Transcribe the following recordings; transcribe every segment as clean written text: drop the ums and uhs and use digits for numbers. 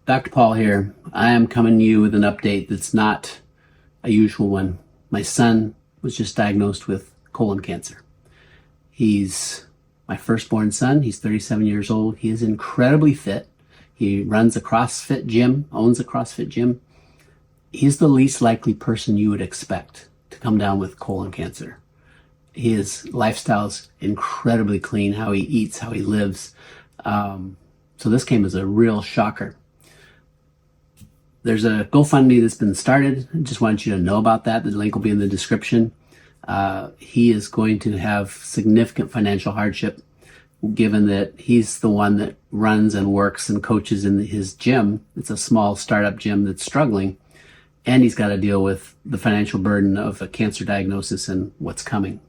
Dr. Paul here. I am coming to you with an update that's not a usual one. My son was just diagnosed with colon cancer. He's my firstborn son. He's 37 years old. He is incredibly fit. He runs a CrossFit gym, owns a CrossFit gym. He's the least likely person you would expect to come down with colon cancer. His lifestyle's incredibly clean, how he eats, how he lives. So this came as a real shocker. There's a GoFundMe that's been started. I just wanted you to know about that. The link will be in the description. He is going to have significant financial hardship given that he's the one that runs and works and coaches in his gym. It's a small startup gym that's struggling, and he's got to deal with the financial burden of a cancer diagnosis and what's coming.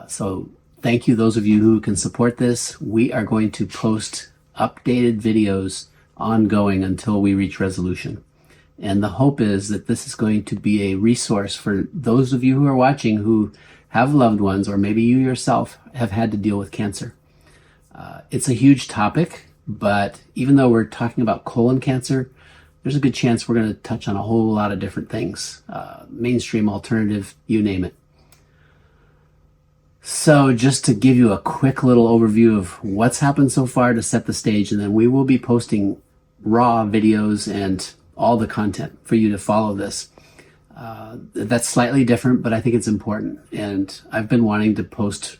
So thank you, those of you who can support this. We are going to post updated videos ongoing until we reach resolution. And the hope is that this is going to be a resource for those of you who are watching who have loved ones, or maybe you yourself have had to deal with cancer. It's a huge topic, but even though we're talking about colon cancer, there's a good chance we're going to touch on a whole lot of different things. Mainstream, alternative, you name it. So just to give you a quick little overview of what's happened so far to set the stage, and then we will be posting raw videos and all the content for you to follow this. That's slightly different, but I think it's important. And I've been wanting to post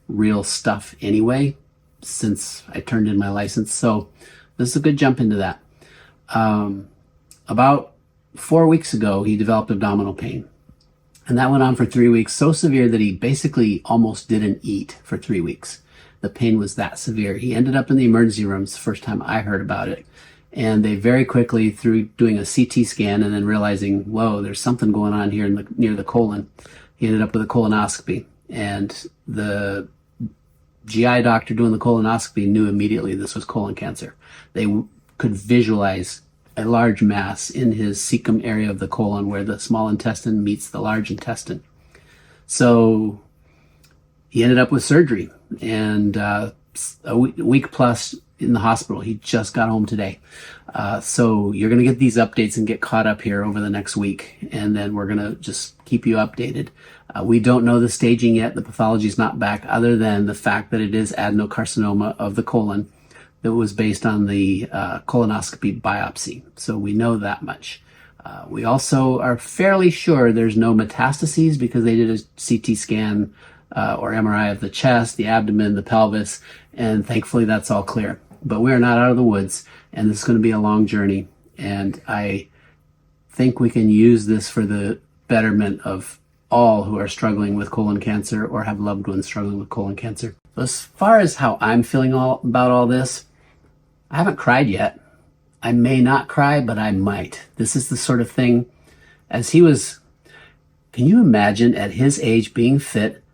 real stuff anyway since I turned in my license. So this is a good jump into that. About 4 weeks ago, he developed abdominal pain. And that went on for 3 weeks, so severe that he basically almost didn't eat for 3 weeks. The pain was that severe. He ended up in the emergency rooms the first time I heard about it. And they very quickly, through doing a CT scan and then realizing, whoa, there's something going on here near the colon, he ended up with a colonoscopy. And the GI doctor doing the colonoscopy knew immediately this was colon cancer. They could visualize a large mass in his cecum area of the colon where the small intestine meets the large intestine. So he ended up with surgery and a week plus in the hospital. He just got home today. So you're going to get these updates and get caught up here over the next week. And then we're going to just keep you updated. We don't know the staging yet. The pathology is not back, other than the fact that it is adenocarcinoma of the colon that was based on the colonoscopy biopsy. So we know that much. We also are fairly sure there's no metastases because they did a CT scan or MRI of the chest, the abdomen, the pelvis, and thankfully that's all clear. But we are not out of the woods, and this is going to be a long journey. And I think we can use this for the betterment of all who are struggling with colon cancer or have loved ones struggling with colon cancer. So as far as how I'm feeling about all this, I haven't cried yet. I may not cry, but I might. This is the sort of thing, as he was, can you imagine at his age being fit,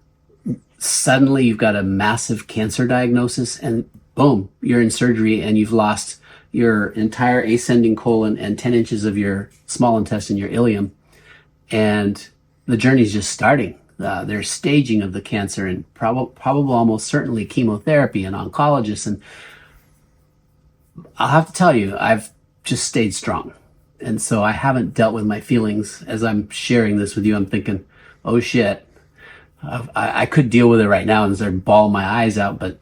suddenly you've got a massive cancer diagnosis and boom, you're in surgery and you've lost your entire ascending colon and 10 inches of your small intestine, your ileum. And the journey's just starting. There's staging of the cancer and probably almost certainly chemotherapy and oncologists. And I'll have to tell you, I've just stayed strong. And so I haven't dealt with my feelings. As I'm sharing this with you, I'm thinking, oh shit, I could deal with it right now and start bawling my eyes out, but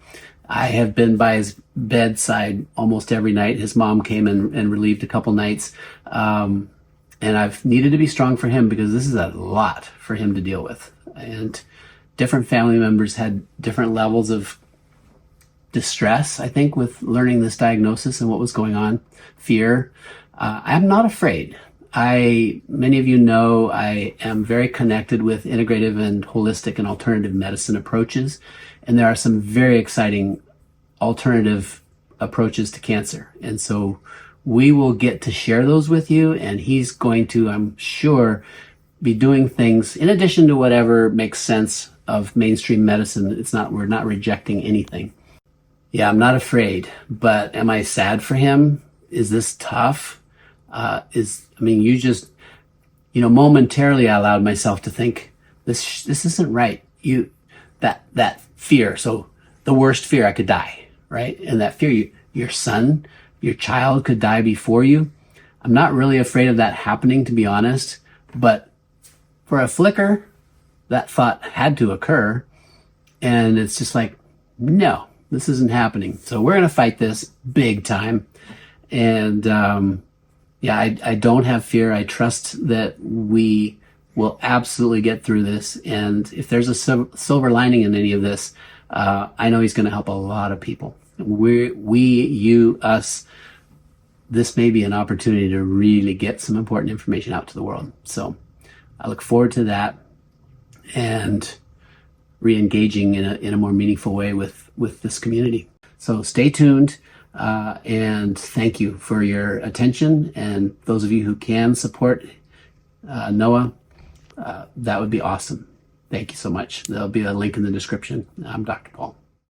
I have been by his bedside almost every night. His mom came and relieved a couple nights. And I've needed to be strong for him because this is a lot for him to deal with. And different family members had different levels of distress, I think, with learning this diagnosis and what was going on. Fear. I'm not afraid. Many of you know I am very connected with integrative and holistic and alternative medicine approaches. And there are some very exciting alternative approaches to cancer. And so we will get to share those with you. And he's going to, I'm sure, be doing things in addition to whatever makes sense of mainstream medicine. We're not rejecting anything. Yeah, I'm not afraid, but am I sad for him? Is this tough? Momentarily I allowed myself to think, this isn't right. That fear. So the worst fear, I could die, right? And that fear, your son your child could die before you. I'm not really afraid of that happening, to be honest, but for a flicker, that thought had to occur. And it's just like, no, this isn't happening. So we're going to fight this big time. And yeah, I don't have fear. I trust that we will absolutely get through this. And if there's a silver lining in any of this, I know he's going to help a lot of people. You, us, this may be an opportunity to really get some important information out to the world. So I look forward to that and re-engaging in a more meaningful way with this community. So stay tuned, and thank you for your attention. And those of you who can support Noah, that would be awesome. Thank you so much. There'll be a link in the description. I'm Dr. Paul.